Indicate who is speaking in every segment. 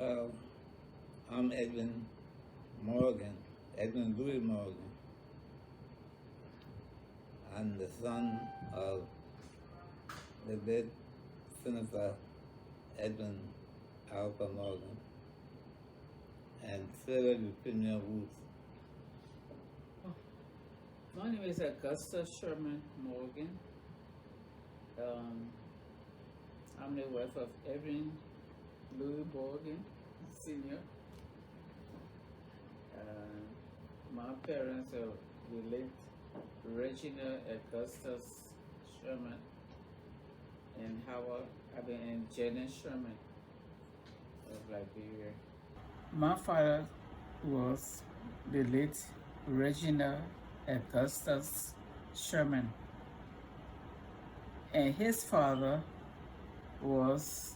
Speaker 1: Well, I'm Edwin Morgan, Edwin Louis Morgan. I'm the son of the late Senator Edwin L. Morgan and Sarah Virginia Woods.
Speaker 2: My name is Augustus Sherman Morgan. I'm the wife of Edwin Louis Morgan, Sr. My parents are the late Reginald Augustus Sherman and Janet Sherman of Liberia. My father was the late Reginald Augustus Sherman, and his father was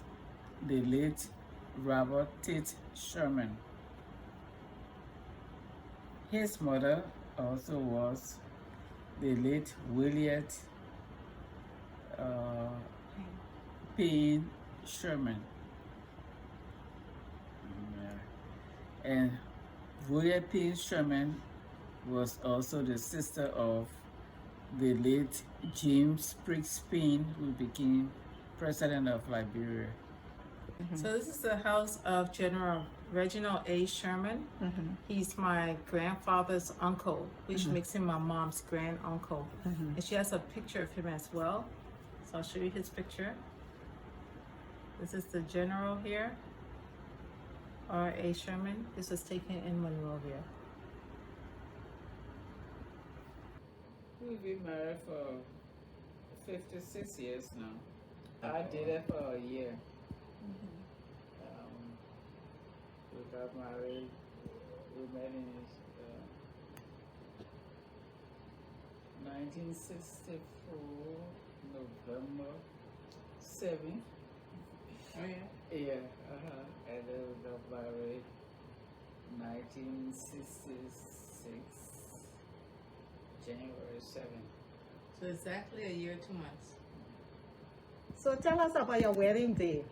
Speaker 2: the late Robert Tate Sherman. His mother also was the late William Payne Sherman. And William Payne Sherman was also the sister of the late James Spriggs Payne, who became president of Liberia.
Speaker 3: So this is the house of General Reginald A. Sherman. He's my grandfather's uncle, which makes him my mom's grand uncle. And she has a picture of him as well. So I'll show you his picture. This is the general here, R.A. Sherman. This was taken in Monrovia.
Speaker 2: We've been married for 56 years now. I did it for a year. We got married, we met in 1964, November 7th.
Speaker 3: Oh yeah?
Speaker 2: Yeah, and then we got married 1966, January 7th.
Speaker 3: So exactly a year, 2 months.
Speaker 4: So tell us about your wedding day.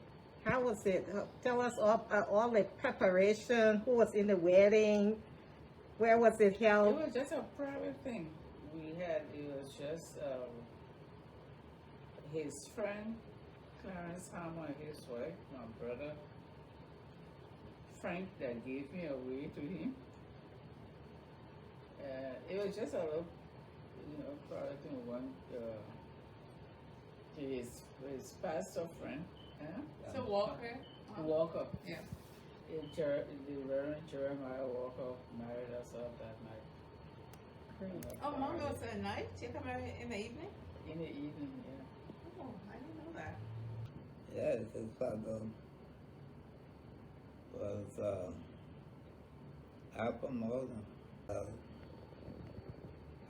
Speaker 4: How was it? Tell us all the preparation. Who was in the wedding? Where was it
Speaker 2: It
Speaker 4: held?
Speaker 2: was just a private thing. It was just his friend, Clarence Harmon, his wife, my brother, Frank, that gave me away to him. It was just a little, private thing. His pastor friend.
Speaker 3: So Walker?
Speaker 2: Walker.
Speaker 3: Yeah.
Speaker 2: The Reverend Jeremiah Walker married us off that night.
Speaker 3: Oh, Mom goes at night? You come out in the evening?
Speaker 2: In the evening, yeah.
Speaker 3: Oh, I didn't know that.
Speaker 1: Yes, his father was Alpha Morgan.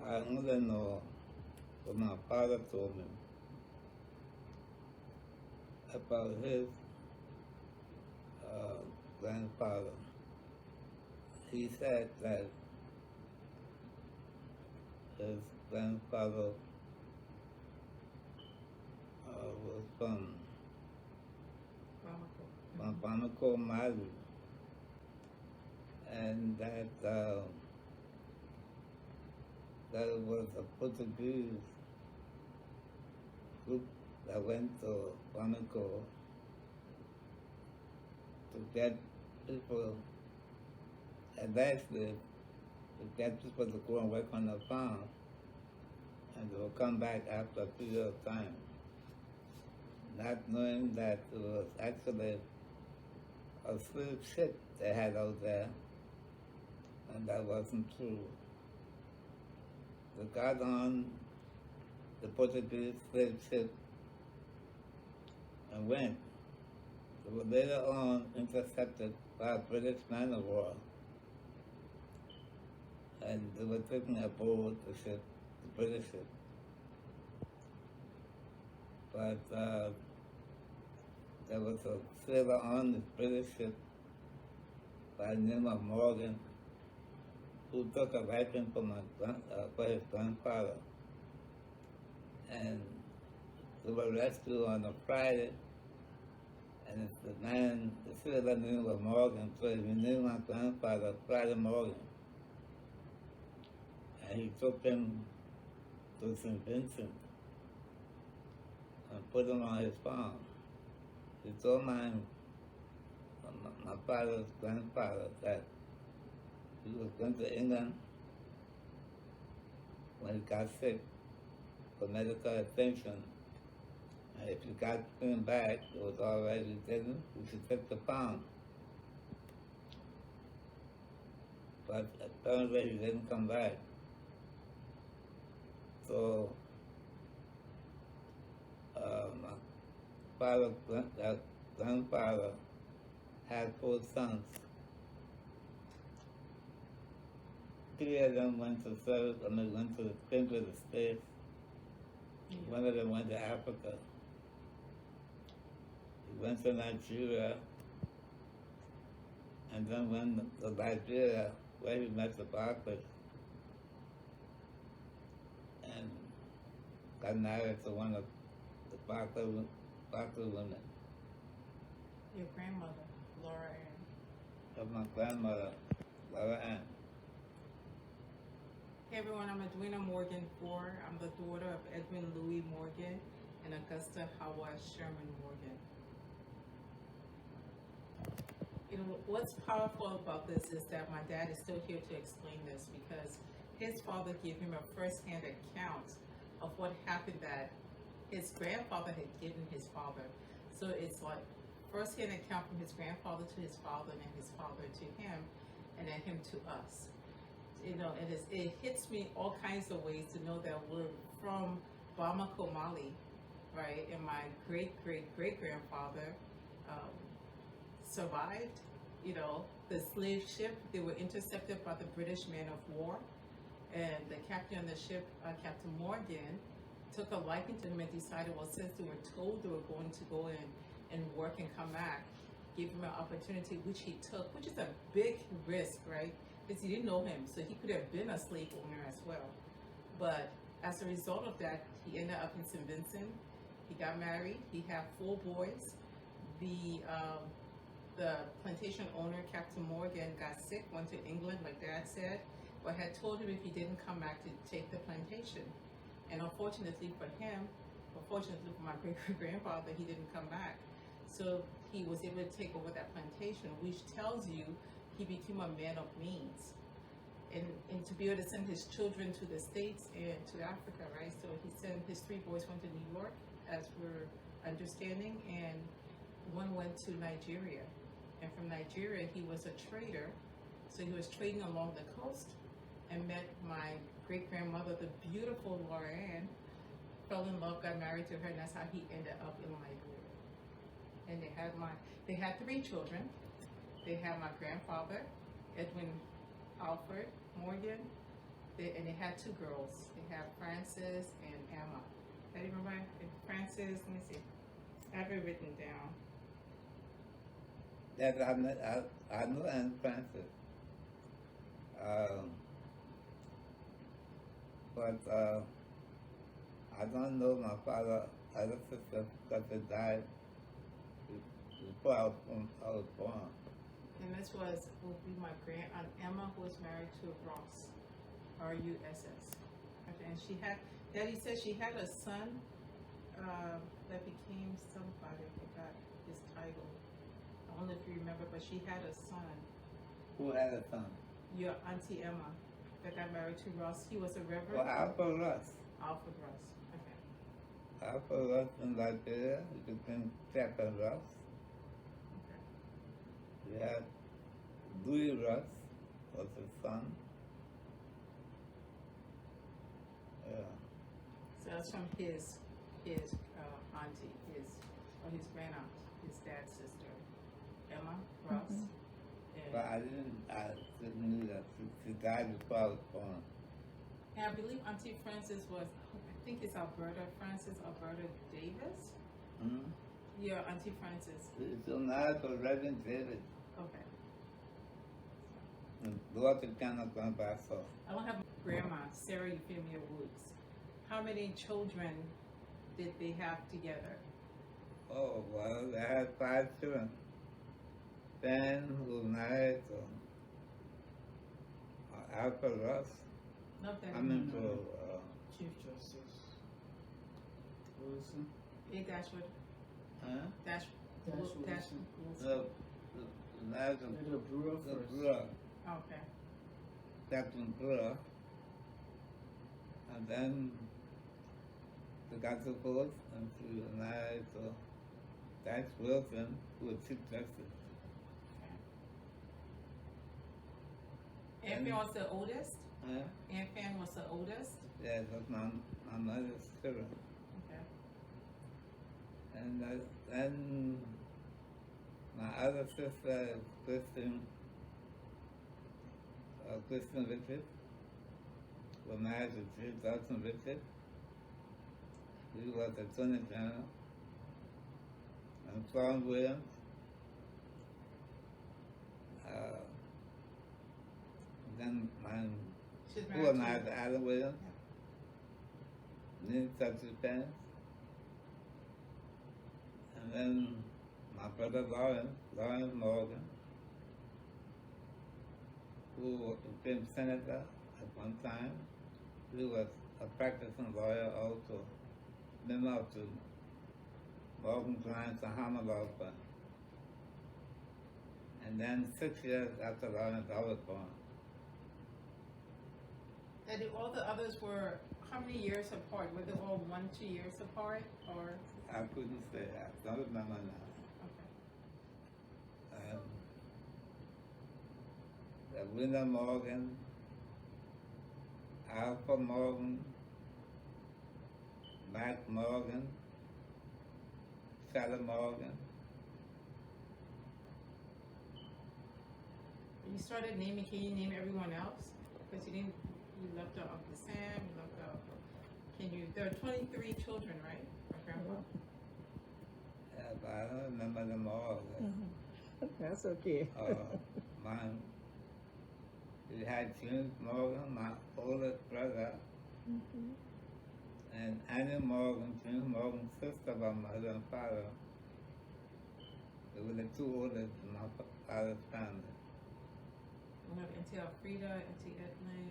Speaker 1: I only know what my father told me about his grandfather. He said that his grandfather was from Bamako, Mali, and that that it was a Portuguese group that went to Bamako to get people, and actually to get people to go and work on the farm, and they will come back after a period of time, not knowing that it was actually a slave ship they had out there, and that wasn't true. They got on the Portuguese slave ship and went. They were later on intercepted by a British man of war, and they were taken aboard the ship, the British ship. But there was a sailor on this British ship by the name of Morgan who took a liking for his grandfather. And they were rescued on a Friday, And it's the man, the citizen name was Morgan, so he knew my grandfather, Friday Morgan. And he took him to St. Vincent and put him on his farm. He told my father's grandfather that he was going to England when he got sick for medical attention. And if he got him back, it was all right. He didn't, we should take the farm. But apparently he didn't come back. So my father's grandfather had 4 sons. 3 of them went to service, went to the States. One of them went to Africa. He went to Nigeria, and then went to Liberia, where he met the Barclay, and got married to one of the Barclay women.
Speaker 3: Your grandmother, Laura Ann.
Speaker 1: Of my grandmother, Laura Ann.
Speaker 3: Hey everyone, I'm Edwina Morgan Forh. I'm the daughter of Edwin Louis Morgan and Augusta Howard Sherman Morgan. You know, what's powerful about this is that my dad is still here to explain this, because his father gave him a first-hand account of what happened that his grandfather had given his father. So it's like first-hand account from his grandfather to his father, and then his father to him, and then him to us. You know, it hits me all kinds of ways to know that we're from Bamako, Mali, right? And my great-great-great-grandfather survived, you know, the slave ship. They were intercepted by the British man of war, and the captain on the ship, Captain Morgan, took a liking to him and decided, well, since they were told they were going to go in and work and come back, give him an opportunity, which he took, which is a big risk, right? Because he didn't know him, so he could have been a slave owner as well. But as a result of that, he ended up in St. Vincent. He got married. He had 4 boys. The plantation owner, Captain Morgan, got sick, went to England, like Dad said, but had told him if he didn't come back to take the plantation. And unfortunately for him, unfortunately for my great-grandfather, he didn't come back. So he was able to take over that plantation, which tells you he became a man of means. And to be able to send his children to the States and to Africa, right? So he sent his 3 boys went to New York, as we're understanding, and one went to Nigeria. And from Nigeria, he was a trader. So he was trading along the coast and met my great-grandmother, the beautiful Laura Ann, fell in love, got married to her, and that's how he ended up in Liberia. And they had 3 children. They had my grandfather, Edwin Alford Morgan, and they had 2 girls. They had Frances and Emma. I remember Frances, let me see. I have it written down.
Speaker 1: Yes, I know Aunt Frances. But I don't know my father, other sister, because they died before I was born.
Speaker 3: And this would be my aunt Emma, who was married to Ross, R-U-S-S. And she had, Daddy said she had a son that became somebody, I forgot his title. I don't know if you remember, but she had a son.
Speaker 1: Who had a son?
Speaker 3: Your Auntie Emma that got married to Ross. He was a reverend.
Speaker 1: Well, ALFORD Ross.
Speaker 3: ALFORD Ross, okay.
Speaker 1: ALFORD Ross in Liberia, he became Captain Ross.
Speaker 3: Okay.
Speaker 1: We had Louis Ross, was his son. Yeah.
Speaker 3: So that's from his auntie, his grandaunt, his dad's sister, Emma Ross. And,
Speaker 1: But I didn't know that. She died before I was born.
Speaker 3: and I believe Auntie Frances was, I think it's Alberta Davis.
Speaker 1: Hmm?
Speaker 3: Yeah, Auntie Frances.
Speaker 1: It's not for Reverend David.
Speaker 3: Okay.
Speaker 1: And daughter cannot come back, so.
Speaker 3: I don't have grandma, Sarah Euphemia Woods. How many children did they have together?
Speaker 1: Oh, well, they had 5 children. Ben, who married to Alfred Ross,
Speaker 3: Not that.
Speaker 1: coming to
Speaker 2: Chief Justice Wilson.
Speaker 3: Yeah, Dashwood.
Speaker 1: huh?
Speaker 3: Dash.
Speaker 2: Dash
Speaker 1: The married to
Speaker 2: The Brewer
Speaker 1: the
Speaker 2: first.
Speaker 1: Brewer,
Speaker 3: Okay.
Speaker 1: Captain Brewer, and then they got divorced and she was married to Dash Wilson, who was Chief Justice.
Speaker 3: Ann Fan was the oldest.
Speaker 1: Huh?
Speaker 3: Ann Fan was the oldest.
Speaker 1: Yeah, that's my mother's children.
Speaker 3: Okay.
Speaker 1: And then my other sister is Kristen Richard, was married to Chief Justice Richard. He was Attorney General. And Florence Williams. Then
Speaker 3: She's
Speaker 1: who was
Speaker 3: married
Speaker 1: married
Speaker 3: to.
Speaker 1: to Ada Williams. Didn't touch his pants. And then my brother Lawrence Morgan, who became senator at one time. He was a practicing lawyer also, member of the Morgan Clients and Harmon Law Firm. And then 6 years after Lawrence, I was born.
Speaker 3: And all the others were how many years apart? Were they all 1-2 years apart, or?
Speaker 1: I couldn't say, I don't remember now.
Speaker 3: Okay.
Speaker 1: Edwina Morgan, Alpha Morgan, Matt Morgan, Sally Morgan.
Speaker 3: You started naming. Can you name everyone else? Because you didn't. You left out Uncle Sam. You left out. Can you? There are 23 children, right? Or grandpa.
Speaker 1: Yeah, but I don't remember them all.
Speaker 4: That's okay.
Speaker 1: Mine, we had James Morgan, my oldest brother, and Annie Morgan, James Morgan's sister by mother and father. They were the 2 oldest in my father's family.
Speaker 3: We have Auntie Alfreda, Auntie Edwin,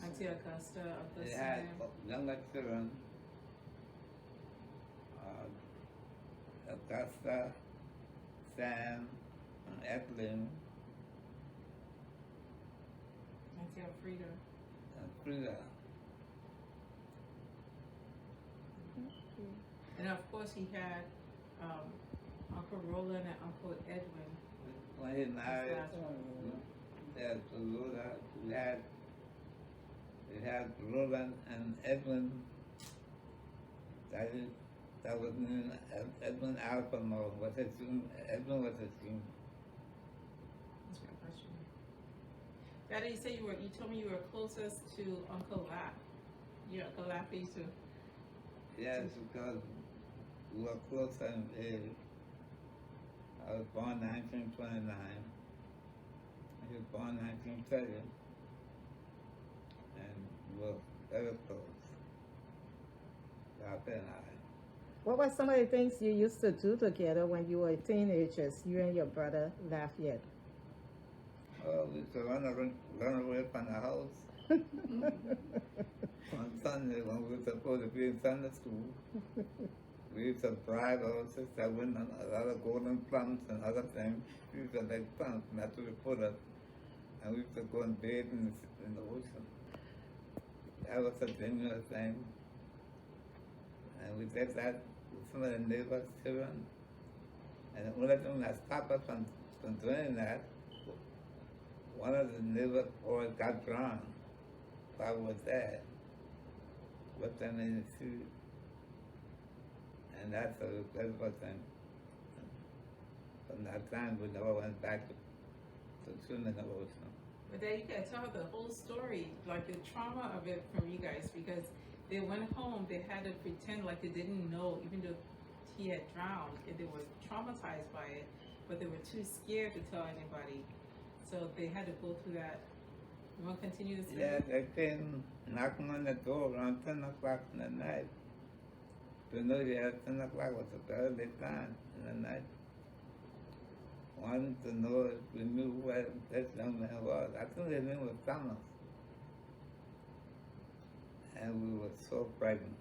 Speaker 3: Auntie Augusta, Uncle
Speaker 1: They had
Speaker 3: Sam.
Speaker 1: younger children, Augusta, Sam, and Edwin,
Speaker 3: Auntie Alfreda.
Speaker 1: and Frida.
Speaker 3: And of course, he had Uncle Roland and Uncle Edwin.
Speaker 1: When he married,
Speaker 3: Last
Speaker 1: yes, we had Roland and Edwin. That was named Edwin Alpha Morgan. Was his name? Edwin was his name.
Speaker 3: That's my question. Daddy, you told me you were closest to Uncle Lap. Your Uncle Lap used to.
Speaker 1: Yes, because we were close in age. I was born 1929. He was born 1930. And we were very close. Lap and I.
Speaker 4: What were some of the things you used to do together when you were teenagers, you and your brother Lafayette?
Speaker 1: Oh, we used to run away from the house. On Sunday, when we were supposed to be in Sunday school, we used to bribe our sister with a lot of golden plums and other things. We used to make plums, and that's what we put us. And we used to go and bathe in the ocean. That was a dangerous thing. And we did that with some of the neighbors' children. And the only thing that stopped us from doing that, one of the neighbors boys got drowned while we were there. With them in the sea. And that's a regrettable thing. From that time, we never went back to swim in the ocean.
Speaker 3: But then you gotta tell her the whole story, like the trauma of it from you guys, because they went home, they had to pretend like they didn't know, even though he had drowned, and they were traumatized by it, but they were too scared to tell anybody. So they had to go through that. You wanna continue this?
Speaker 1: Yeah, they came knocking on the door around 10 o'clock in the night. to know you at 10 o'clock was a early time in the night. Wanted to know if we knew where this young man was. I think his name was Thomas. And we were so frightened.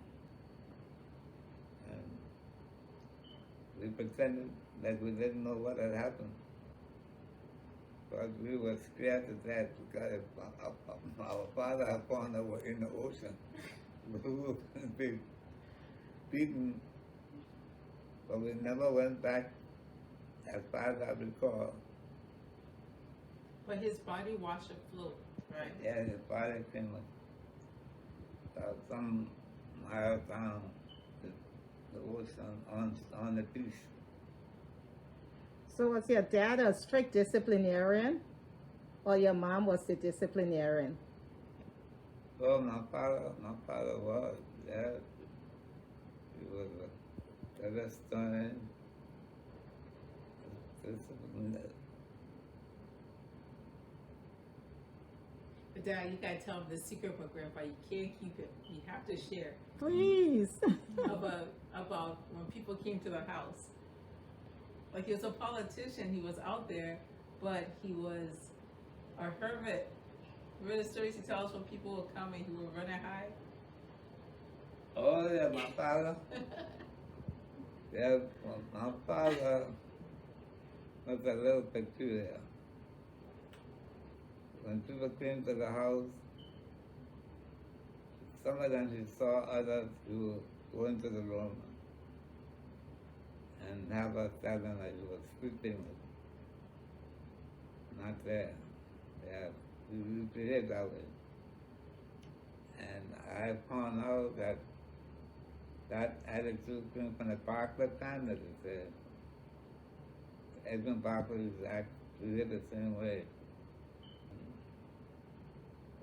Speaker 1: And we pretended that we didn't know what had happened. But we were scared to death because our father had found that we're in the ocean. We were being beaten, but we never went back as far as I recall.
Speaker 3: But his body washed afloat, right?
Speaker 1: Yeah, his body came some miles down the ocean on the beach.
Speaker 4: So was your dad a strict disciplinarian, or your mom was the disciplinarian?
Speaker 1: Oh, my father was, yeah. He was a restaurant.
Speaker 3: But Dad, you gotta tell him the secret of my grandpa. You can't keep it. You have to share.
Speaker 4: Please.
Speaker 3: about when people came to the house. Like, he was a politician. He was out there, but he was a hermit. Remember the stories he tells when people would come and he would run and hide?
Speaker 1: Oh, yeah, my father. Yeah, my father was a little peculiar. When people came to the house, some of them he saw, others who go into the room and have us tell them that he was sleeping with. Not there. Yeah, we behaved that way. And I found out that that attitude came from the Barclay family, they said. Edwin Barclay behaved the same way.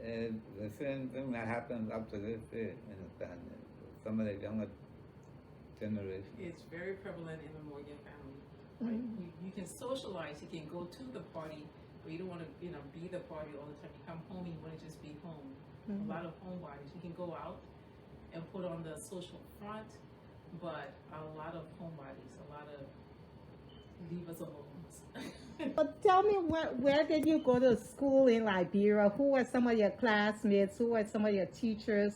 Speaker 1: And the same thing that happens up to this day in the family. Some of the younger generation.
Speaker 3: It's very prevalent in the Morgan family. Right? You can socialize, you can go to the party, but you don't want to, be the party all the time. You come home, you want to just be home. A lot of homebodies. You can go out and put on the social front, but a lot of homebodies, a lot of leave us alone.
Speaker 4: But tell me, where did you go to school in Liberia? Who were some of your classmates? Who were some of your teachers?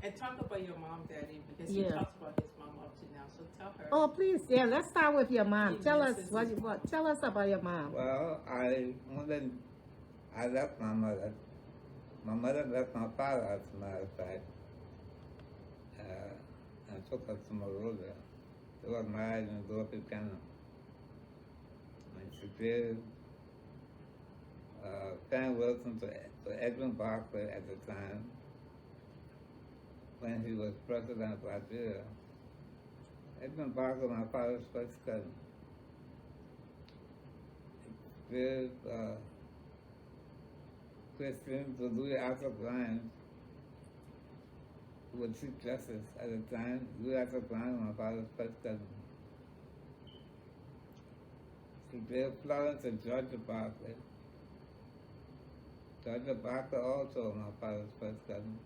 Speaker 3: And talk about your mom, Daddy, because he talks about his mom up to now. So tell her.
Speaker 4: Oh, please, yeah. Let's start with your mom. Tell us tell us about your mom.
Speaker 1: Well, I left my mother. My mother left my father, as a matter of fact, and took us to Monrovia. They were married in Dorothy, Canada. And she gave Fan Wilson to Edwin Barclay at the time, when he was president of Liberia. Edwin Barclay, my father's first cousin. Gave Christian to Louis Arthur Grimes, who was Chief Justice at the time. Louis Arthur Grimes, my father's first cousin. She gave Florence to Georgia Barclay. Georgia Barclay also my father's first cousin.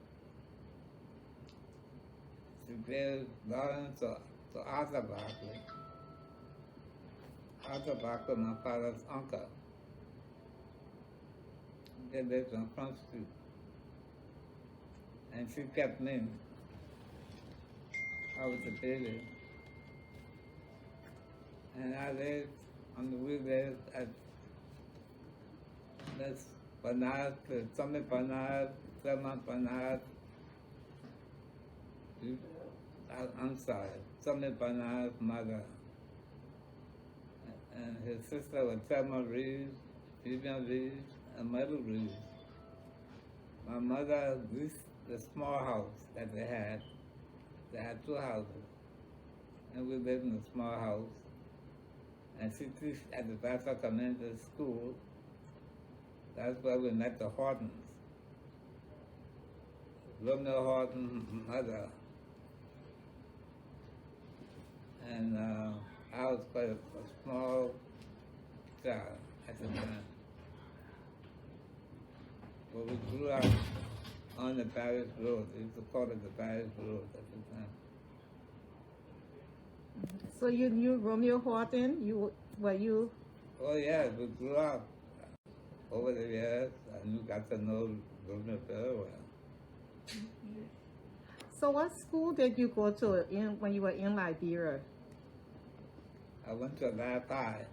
Speaker 1: She gave Lawrence to Arthur Barclay. Arthur Barclay, my father's uncle. They lived on Front Street. And she kept me. I was a baby. And I lived on the weekdays at Miss Bernard, Tommy Bernard, Clement Bernard. I'm sorry, Tommy Bernard's mother. And his sister was Thelma Reeves, Vivian Reeves, and Myrtle Reeves. My mother leased the small house that they had. They had two houses. And we lived in the small house. And she teached at the Vassar Community School. That's where we met the Hortons. Romeo Horton's mother. And I was quite a small child at the time. But we grew up on the Paris Road. They used to call it the Paris Road at the time.
Speaker 4: So you knew Romeo Horton? Were you?
Speaker 1: Oh yeah, we grew up over the years, and we got to know Romeo very well.
Speaker 4: So what school did you go to when you were in Liberia?
Speaker 1: I went to LAFAYETTE,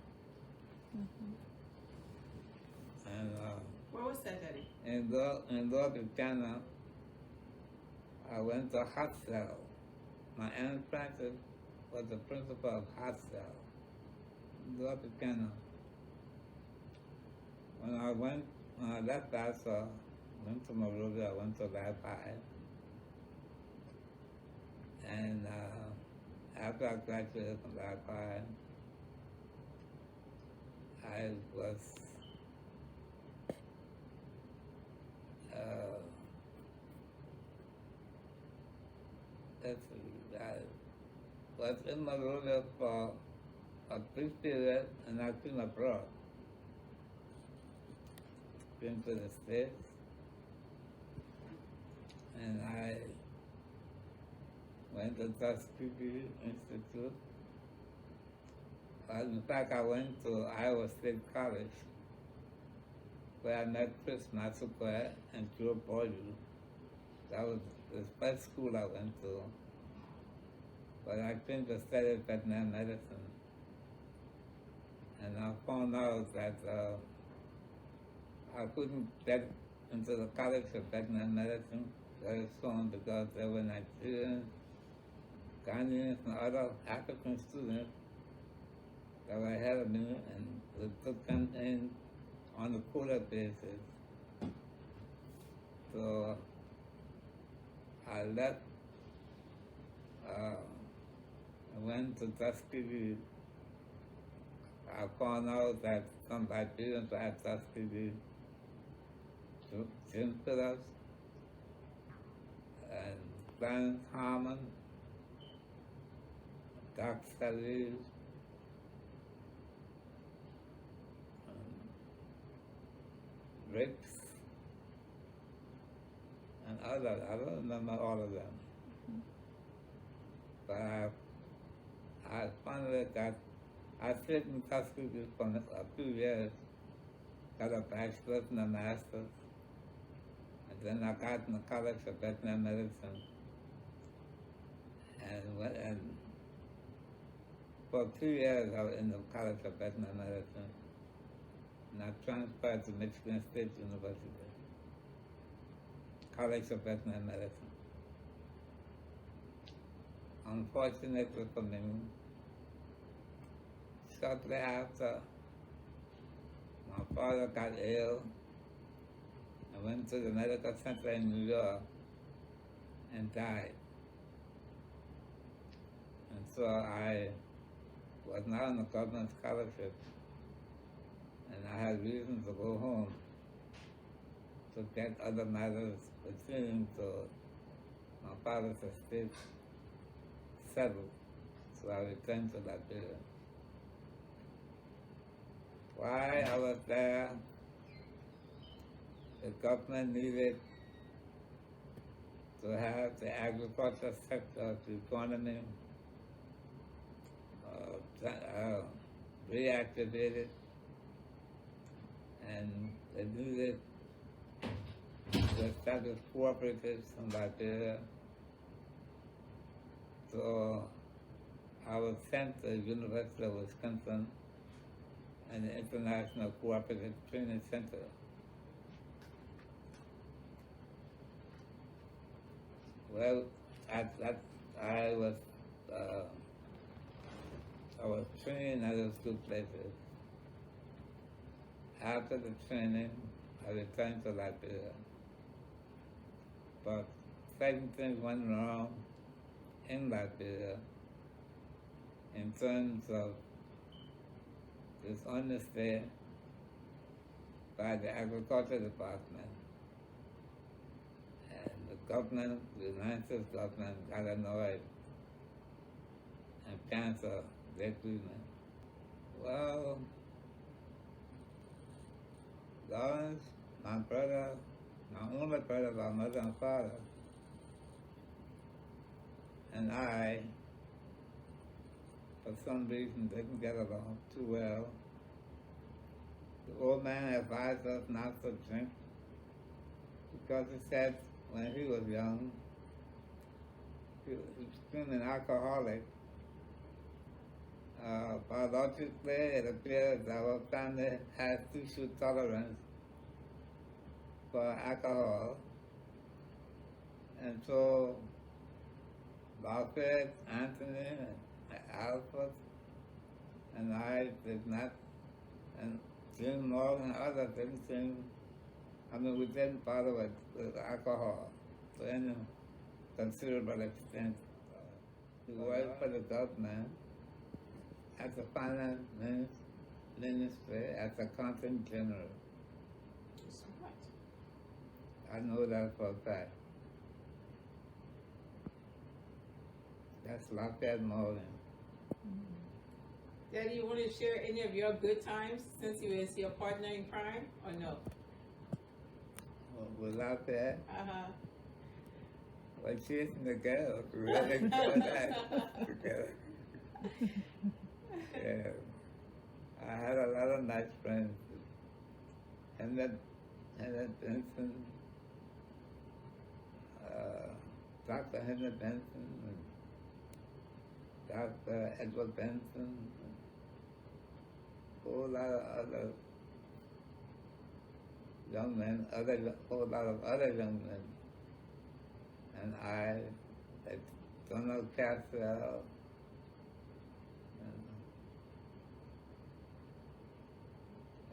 Speaker 1: and
Speaker 3: Where was that, Daddy?
Speaker 1: in Northern Canada, I went to hostel. My Aunt Frances was the principal of hostel, Northern Canada. When I left Nassau, went to Monrovia, I went to LAFAYETTE. And after I graduated from LAFAYETTE, I was in Monrovia for a brief period, and I came abroad. Came to the States, and I went to Tuskegee Institute. In fact, I went to Iowa State College, where I met Chris Massaquoi and Joe Boyle. That was the first school I went to. But I came to study veterinary medicine. And I found out that I couldn't get into the College of Veterinary Medicine very soon because there were Nigerians, Ghanaians, and other African students that were ahead of me, and we took them in on a quota basis. So I left, I went to Tuskegee. I found out that some Liberians were at Tuskegee, Jim Phillips, and Clarence Harmon, Doc Sally's, Ricks, and others. I don't remember all of them. But I finally got, I stayed in Tuskegee for a few years, got a bachelor's and a master's, and then I got in the College of Veterinary Medicine, and for 2 years I was in the College of Veterinary Medicine, and I transferred to Michigan State University, College of Veterinary Medicine. Unfortunately for me, shortly after, my father got ill. I went to the medical center in New York and died. And so I was not on the government scholarship, and I had reason to go home to get other matters pertaining to my father's estate settled. So I returned to Liberia. While I was there, the government needed to have the agriculture sector of the economy reactivated, and they needed to establish cooperatives in Liberia. So I was sent to the University of Wisconsin and the International Cooperative Training Center. Well, I was trained at those two places. After the training, I returned to Liberia. But certain things went wrong in Liberia in terms of dishonesty by the Agriculture Department. And the government, the United States government, got annoyed and canceled the agreement. Well, Lawrence, my brother, my only brother, my mother and father, and I for some reason, didn't get along too well. The old man advised us not to drink because he said when he was young, he was been an alcoholic. Biologically, it appears our family has tissue tolerance for alcohol, and so Lafayette, Anthony, and ALFORD, and I did not, and Jim Morgan and others didn't seem, we didn't bother with alcohol to any considerable extent. We worked for the government as a finance ministry, as a accountant general. I know that for a fact. That's Lafayette Morgan.
Speaker 3: Daddy, you want to share any of your good times since you was your partner in crime, or no?
Speaker 1: With Lafayette?
Speaker 3: Uh-huh.
Speaker 1: Well, chasing the girls, really good that together. Yeah. I had a lot of nice friends. And that Benson, Dr. Henry Benson, and Dr. Edward Benson, and a whole lot of other young men, whole lot of other young men. And I, like Donald Caswell, and,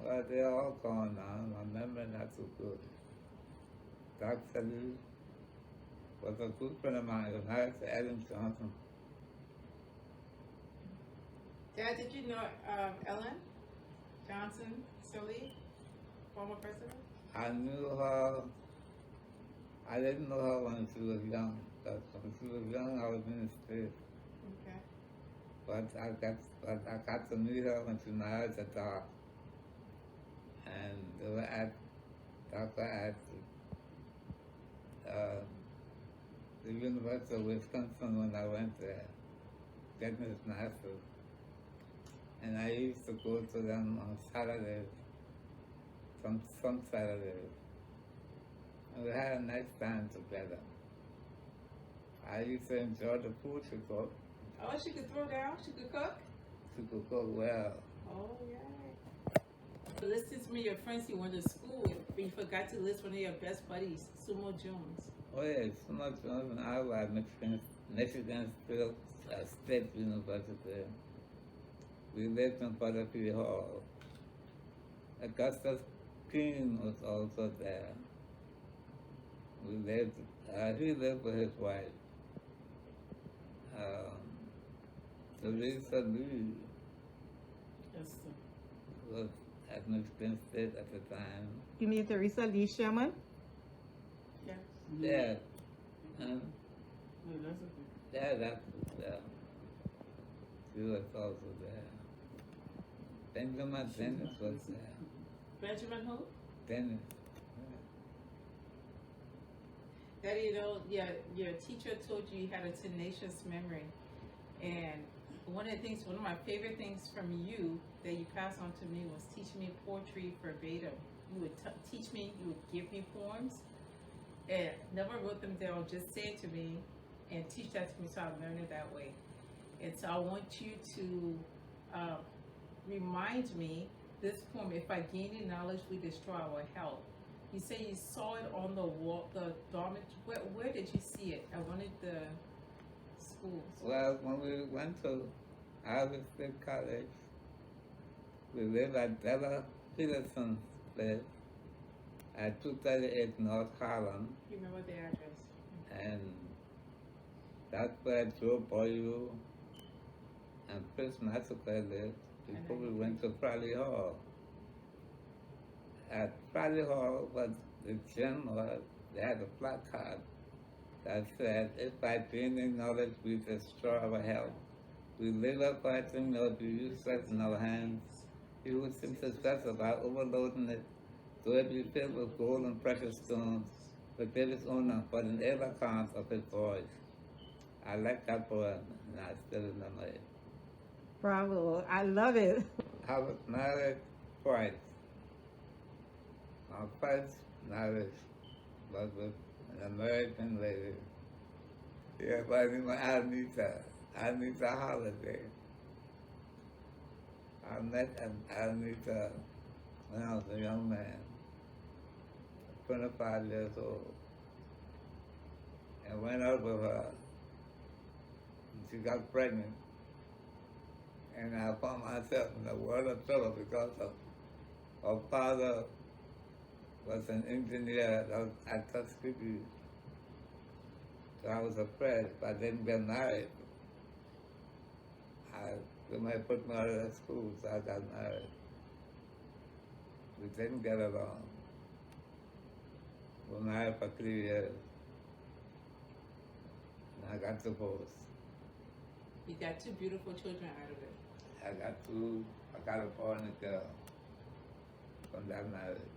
Speaker 1: well, they're all gone now. My memory not so good. Dr. Lee was a good friend of mine. He was married to Ellen Johnson.
Speaker 3: Dad, did you know Ellen Johnson Sirleaf, former president?
Speaker 1: I knew her. I didn't know her when she was young. But when she was young, I was in the States.
Speaker 3: Okay.
Speaker 1: But I got to meet her when she married a doc. And they were at the University of Wisconsin when I went there, getting his master's. And I used to go to them on Saturdays, some Saturdays. And we had a nice time together. I used to enjoy the food she cooked.
Speaker 3: Oh, she could throw down? She could cook?
Speaker 1: She could cook well.
Speaker 3: Oh, yeah. But list some of your friends you went to school with, but you forgot to list one of your best buddies, Sumo Jones.
Speaker 1: Oh yeah, Sumo Jones and I were at Michigan State University. We lived in Butterfield Hall. Augustus King was also there. We lived, he lived with his wife. Teresa Lee was at Michigan State at the time.
Speaker 4: You mean Teresa Lee Sherman?
Speaker 3: Yeah.
Speaker 1: Yeah.
Speaker 2: No, that's okay.
Speaker 1: Yeah, she was also there. Benjamin Dennis was there.
Speaker 3: Benjamin who?
Speaker 1: Dennis.
Speaker 3: Daddy, you know, your teacher told you you had a tenacious memory. And one of my favorite things from you that you passed on to me was teaching me poetry verbatim. You would teach me, you would give me poems, and never wrote them down, just say it to me and teach that to me so I learned it that way. And so I want you to remind me this poem, if I gain in knowledge, we destroy our health. You say you saw it on the wall, the dormitory. Where did you see it? At one of the schools.
Speaker 1: Well, when we went to Iowa State College, we lived at Della Peterson's place at 238 North Harlem.
Speaker 3: You remember the address?
Speaker 1: And that's where Joe Boyle and Chris Massacre lived before we went to Friday Hall. At Friday Hall, what the gym was, they had a placard that said, if by gaining knowledge we destroy our health, we live up fighting or be useless in our hands, he who seems successful by overloading it, so it be filled with gold and precious stones, but give its owner but an ill account of his voice. I like that poem, and I still remember it.
Speaker 4: Bravo. I love it.
Speaker 1: I was married twice. My first marriage was with an American lady. Yeah, but Anita Holiday. I met Anita when I was a young man, 25 years old, and went out with her. She got pregnant, and I found myself in a world of trouble because of her father was an engineer at Tuskegee. So I was afraid if I didn't get married, they might put me out of school, so I got married. We didn't get along. We were married for 3 years, and I got divorced.
Speaker 3: You got 2 beautiful children out of it.
Speaker 1: I got a boy and a girl from that marriage.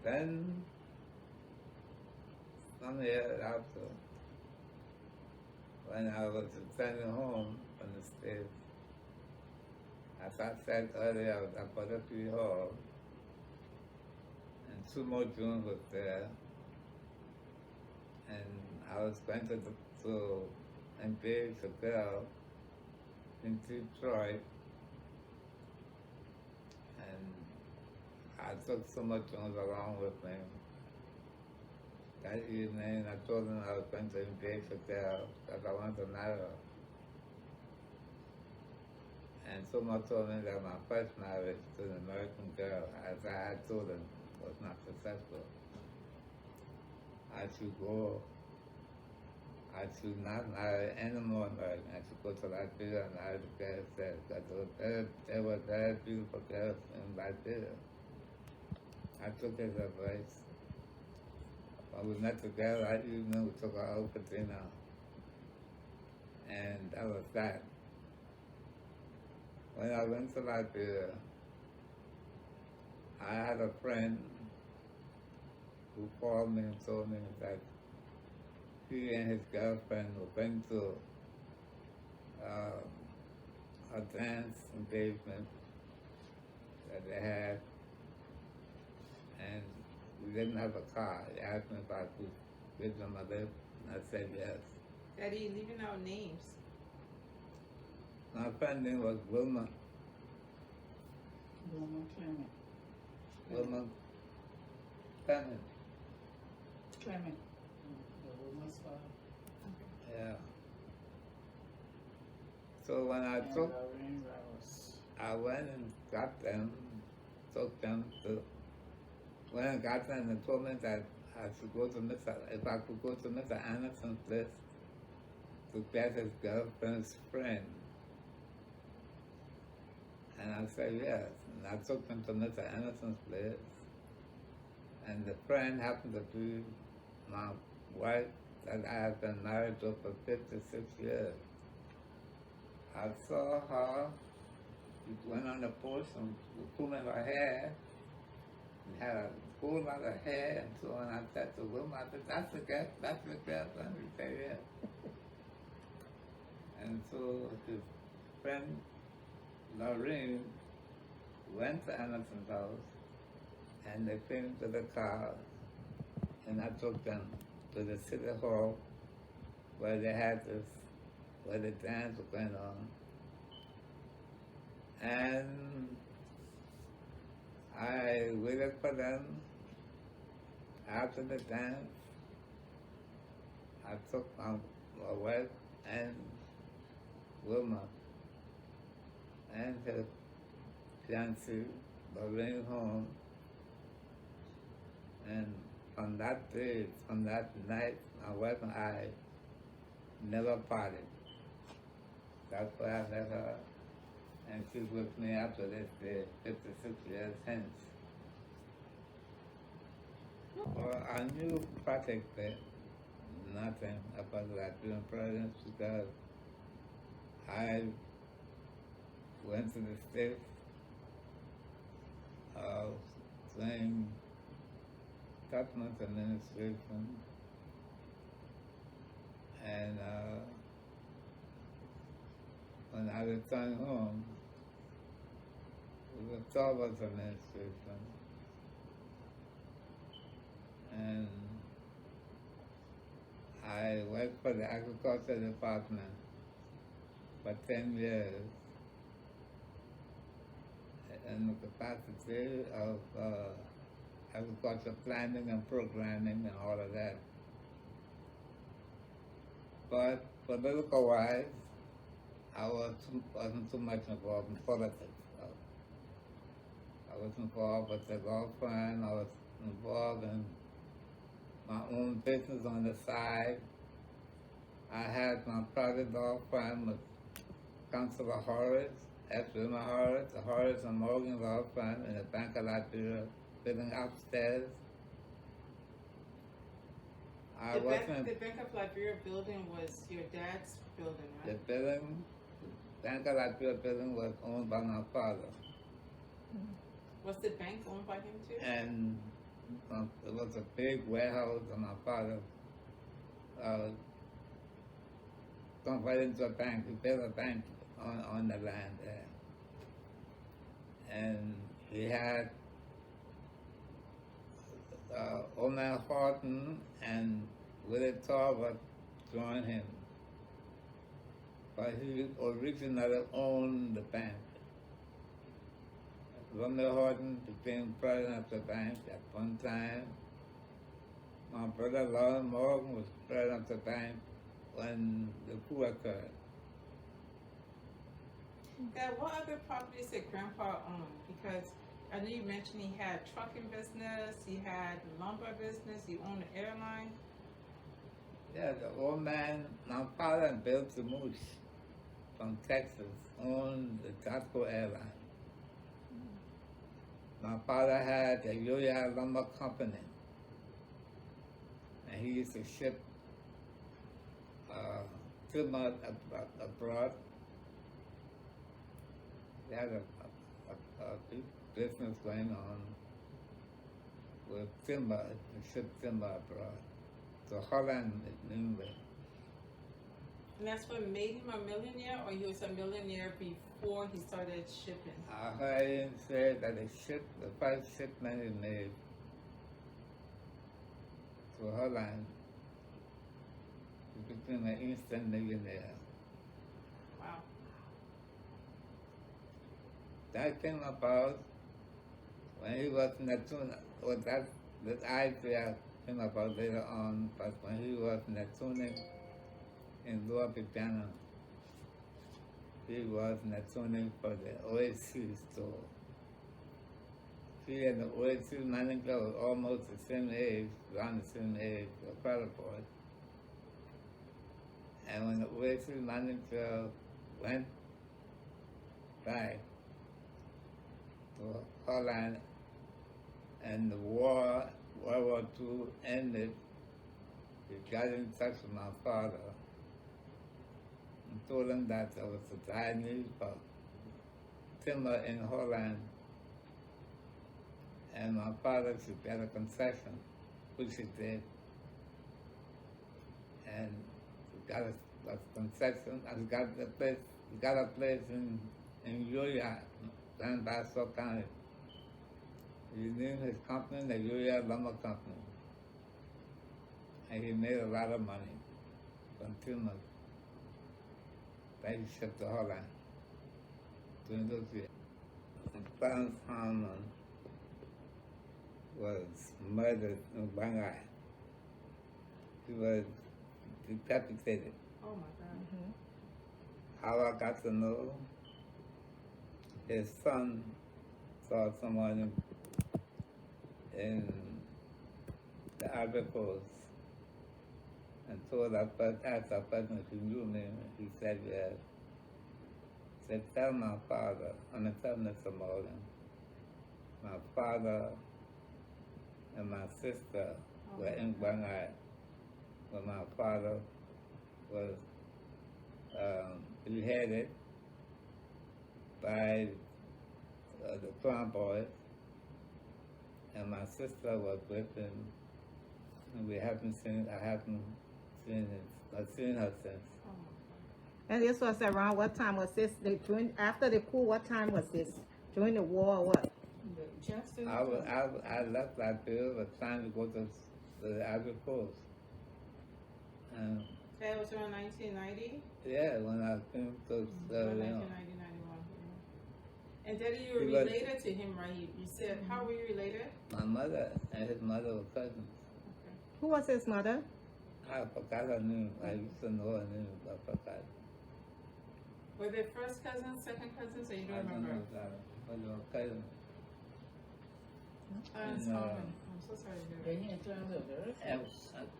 Speaker 1: Then, some years after, when I was returning home from the States, as I said earlier, I was at Forh, and 2 more June was there, and I was going to engage a girl in Detroit, and I took so much Jones along with me. That evening, I told him I was going to engage a girl that I wanted to marry her. And someone told me that my first marriage to an American girl, as I had told him, was not successful. I should not marry any more American. I should go to Liberia and marry the girl there, because there were very beautiful girls in Liberia. I took his advice. When we met together that evening, we took her out for dinner. And that was that. When I went to Liberia, I had a friend who called me and told me that he and his girlfriend were going to a dance engagement that they had, and we didn't have a car. He asked me if I could give them a lift, and I said yes.
Speaker 3: Daddy, you're leaving out names.
Speaker 1: My friend's name was Wilma.
Speaker 2: Wilma Clement.
Speaker 1: Wilma Clement.
Speaker 2: Clement. The Wilma's father.
Speaker 1: Yeah. So when I
Speaker 2: And
Speaker 1: took,
Speaker 2: Lorraine Rouse.
Speaker 1: I went and got them, took them to, when I got them, they told me that I should go to if I could go to Mr. Anderson's place to get his girlfriend's friend. And I said yes, and I took them to Mr. Anderson's place, and the friend happened to be my wife that I had been married to for 56 years. I saw her, she went on the porch and was pulling her hair, and had a whole lot of hair, and so on. I said to Wilma, I said, that's the girlfriend, he said, yeah. And so his friend, Lorraine, went to Anderson's house, and they came to the car, and I took them to the city hall where they had where the dance was going on. And I waited for them. After the dance, I took my wife and Wilma and her fiancé, Lorraine, home. And from that day, from that night, my wife and I never parted. That's why I met her, and she's with me after this day, 56 years hence. Well, I knew practically nothing about Latvian presidents because I went to the States doing government administration, and when I returned home, it was Torvalds administration, and I worked for the agriculture department for 10 years in the capacity of agriculture planning and programming and all of that. But political-wise, I wasn't too much involved in politics. I was involved with the law firm. I was involved in my own business on the side. I had my private law firm with Councilor Horace, Edwina Horace, the Horace and Morgan Law Firm in the Bank of Liberia building upstairs.
Speaker 3: The Bank of Liberia building was your dad's building, right?
Speaker 1: The Bank of Liberia building was owned by my father.
Speaker 3: Was the bank owned by him too?
Speaker 1: And it was a big warehouse, and my father converted into a bank. He built a bank on the land there. And he had Omar HORTON and Willie Talbot join him. But he originally owned the bank. ROMEO HORTON became president of the bank at one time. My brother Lawrence Morgan was president of the bank when the coup occurred.
Speaker 3: Dad, what other properties did Grandpa own? Because I know you mentioned he had trucking business, he had lumber business, he owned an airline.
Speaker 1: Yeah, the old man, my father built the Moose from Texas, owned the Taco airline. My father had a Yoya lumber company, and he used to ship timber abroad. He had a big business going on with timber, to ship timber abroad to Holland and England.
Speaker 3: And that's what made him a millionaire, or he was a millionaire before he started shipping?
Speaker 1: I heard him say that the first shipment he made to Holland, he became an instant millionaire.
Speaker 3: Wow.
Speaker 1: That came about when he was in the tuna, or that idea came about later on, but when he was in the tuning in Lower Bibana, he was in the tuning for the OSC store. He and the OSC manager was almost the same age, around the same age, a father boy. And when the OSC manager went back to Holland and the World War II ended, he got in touch with my father and told him that there was a dire need for timber in Holland, and my father should get a concession, which he did. And he got a concession, and he got a place in Yoya, San Barclay County. He named his company the Yoya Lumber Company. And he made a lot of money from timber that he shipped to Holland during those years. Clarence HARMOND was murdered in Barclay. He was decapitated.
Speaker 3: Oh my God.
Speaker 1: How I got to know, his son saw someone in the Ivory Coast and told asked that person if he knew me. He said yes. He said, tell my father, tell Mr. Morgan, my father and my sister were in Barclay when my father was beheaded by the Crown Boys, and my sister was with him, and I haven't seen her since.
Speaker 3: Oh
Speaker 4: And this was around what time was this? After the coup, what time was this? During the war or what?
Speaker 2: Just
Speaker 1: I left Liberia, was trying to go to the Ivory Coast. And
Speaker 3: That was around 1990?
Speaker 1: yeah, when I came to Sierra
Speaker 3: Around
Speaker 1: Leone.
Speaker 3: 1990, 91. Yeah. And Daddy, you were
Speaker 1: He was-
Speaker 3: related to him, right? You said, how were you related?
Speaker 1: My mother and his mother were cousins.
Speaker 4: Who was his mother?
Speaker 1: I forgot her name. I used to know her name, but I forgot.
Speaker 3: Were they first cousins, second cousins, or you
Speaker 1: I
Speaker 3: don't
Speaker 1: don't
Speaker 3: remember?
Speaker 1: know that, but they were cousins.
Speaker 3: That's
Speaker 1: No.
Speaker 3: fine. I'm so sorry to
Speaker 2: Yeah,
Speaker 3: hear
Speaker 2: he entered the very
Speaker 1: And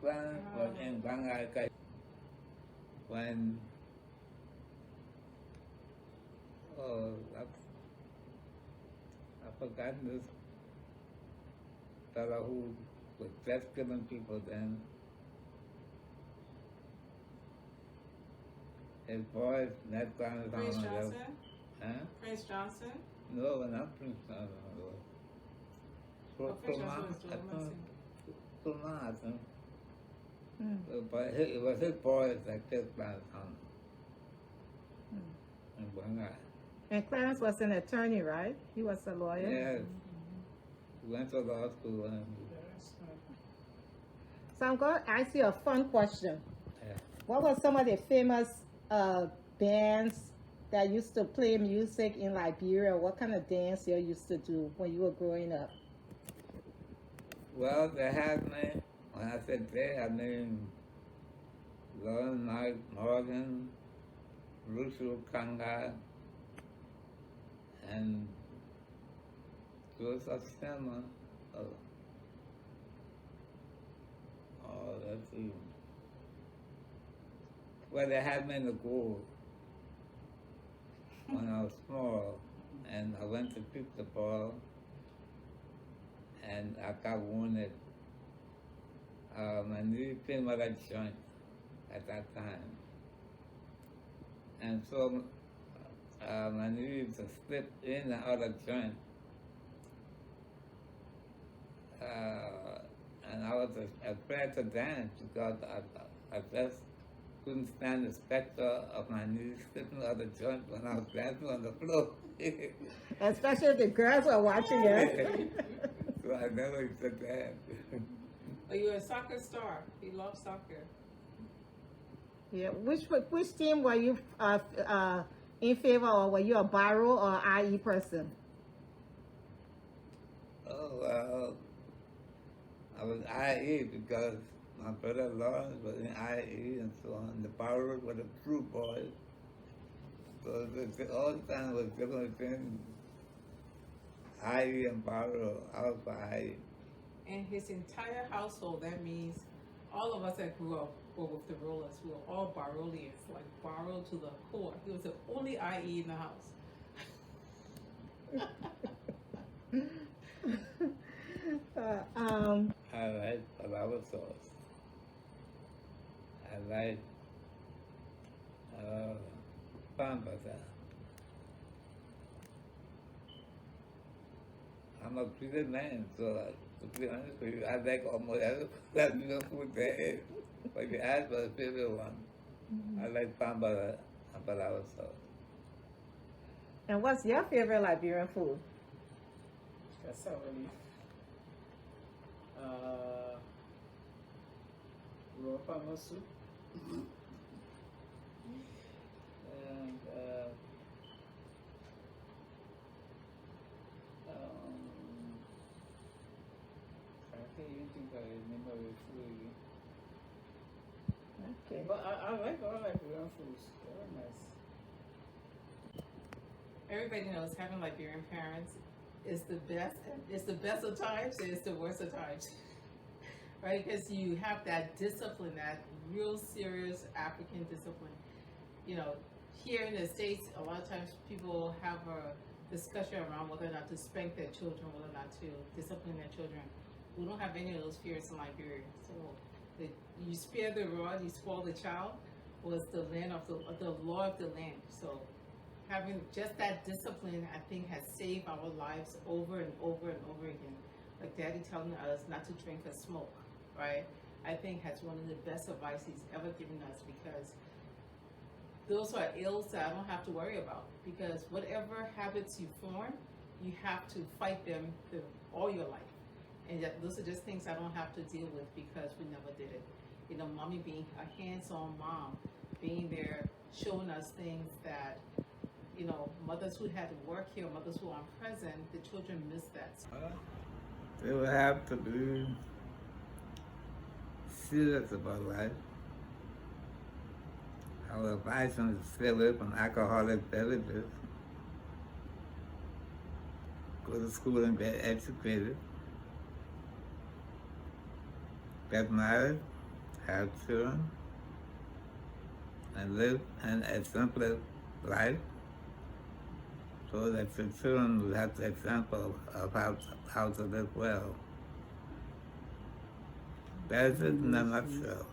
Speaker 1: Clarence was in Bangladesh when I forgot this fellow who was just killing people then. His boys, that Clarence
Speaker 3: Prince
Speaker 1: on
Speaker 3: Johnson?
Speaker 1: Huh?
Speaker 3: Prince Johnson?
Speaker 1: No, not Prince Johnson.
Speaker 3: Oh, Prince Johnson was doing Mexican.
Speaker 1: I think.
Speaker 4: Mm.
Speaker 1: But it was his boys that killed Clarence Thomas. In Bangladesh.
Speaker 4: And Clarence was an attorney, right? He was a lawyer.
Speaker 1: Yes. He went to law school and
Speaker 4: So I'm going to ask you a fun question.
Speaker 1: yeah.
Speaker 4: What were some of the famous bands that used to play music in Liberia? What kind of dance you used to do when you were growing up?
Speaker 1: Well, they had me, when I said they, I mean Lauren Morgan, Rusu Kanga, and Joseph SHERMAN. Let's see. Well, they had me in the goal when I was small, and I went to pick the ball, and I got wounded. My knee came out of joint at that time. And so my knee just slipped in and out of joint. And I was afraid to dance because I just couldn't stand the specter of my knees slipping out of the joint when I was dancing on the floor.
Speaker 4: Especially if the girls were watching it.
Speaker 1: So I never used to dance.
Speaker 3: Oh, you were a soccer star. You love soccer.
Speaker 4: Yeah. Which team were you in favor, or were you a Barrow or IE person?
Speaker 1: Oh, well, I was IE because my brother Lawrence was in IE and so on. The Barrows were the true boys. So all the time was different between IE and Barrow. I was for IE.
Speaker 3: And his entire household, that means all of us that grew up were with the Rollers. We were all Barolians, like Barrow to the core. He was the only IE in the house.
Speaker 1: I like flower sauce. I like pambasa. I'm a pretty man, so to be honest with you, I like almost every Latino food there is. But if you ask for a favorite one, I like pambasa and flower sauce.
Speaker 4: And what's your favorite Liberian food?
Speaker 2: cassava leaf, raw panga soup, and I can't even think I remember the food again.
Speaker 4: Okay.
Speaker 2: But I like all Liberian foods. They're nice.
Speaker 3: Everybody knows having Liberian parents is the best. It's the best of times and it's the worst of times. Right? Because you have that discipline, that real serious African discipline. You know, here in the States, a lot of times people have a discussion around whether or not to spank their children, whether or not to discipline their children. We don't have any of those fears in Liberia. So you spare the rod, you spoil the child was the land of the law of the land. So having just that discipline, I think, has saved our lives over and over and over again. Like Daddy telling us not to drink or smoke, right? I think has one of the best advice he's ever given us, because those are ills that I don't have to worry about, because whatever habits you form, you have to fight them all your life. And yet those are just things I don't have to deal with because we never did it. You know, mommy being a hands-on mom, being there, showing us things that, you know, mothers who had to work here, mothers who aren't present, the children miss that.
Speaker 1: They will have to be serious about life. I would advise them to stay away from alcoholic beverages, go to school and get educated, get married, have children, and live an exemplary life so that your children will have the example of how to live well. That's it in a nutshell.